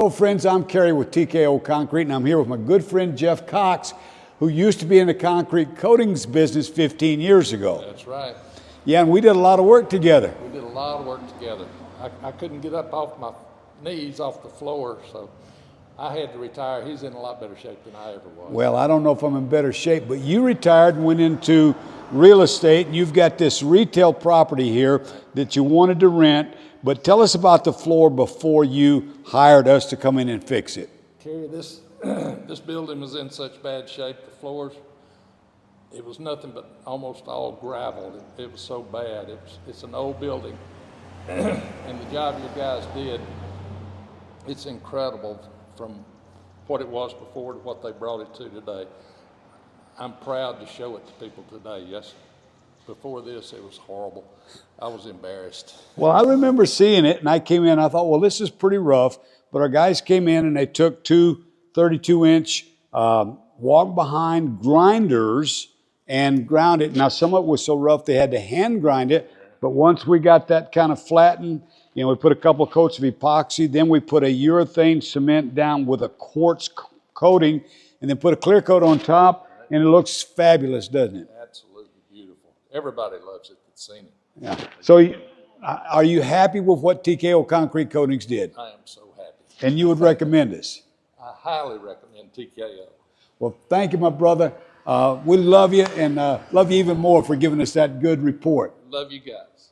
Hello friends, I'm Kerry with TKO Concrete, and I'm here with my good friend Jeff Cox, who used to be in the concrete coatings business 15 years ago. That's right. Yeah, and we did a lot of work together. We did a lot of work together. I couldn't get up off my knees off the floor, so I had to retire. He's in a lot better shape than I ever was. Well, I don't know if I'm in better shape, but you retired and went into real estate, and you've got this retail property here that you wanted to rent. But tell us about the floor before you hired us to come in and fix it. Kerry, this building was in such bad shape. The floors, it was nothing but almost all gravel. It was so bad. It's an old building, and the job you guys did, it's incredible from what it was before to what they brought it to today. I'm proud to show it to people today. Yes. Before this, it was horrible. I was embarrassed. Well, I remember seeing it, and I came in, I thought, well, this is pretty rough. But our guys came in, and they took two 32-inch walk-behind grinders and ground it. Now, some of it was so rough, they had to hand grind it. But once we got that kind of flattened, we put a couple of coats of epoxy. Then we put a urethane cement down with a quartz coating, and then put a clear coat on top, and it looks fabulous, doesn't it? Absolutely beautiful. Everybody loves it that's seen it. Yeah. So are you happy with what TKO Concrete Coatings did? I am so happy. And you would recommend us? I highly recommend TKO. Well, thank you, my brother. We love you, and love you even more for giving us that good report. Love you guys.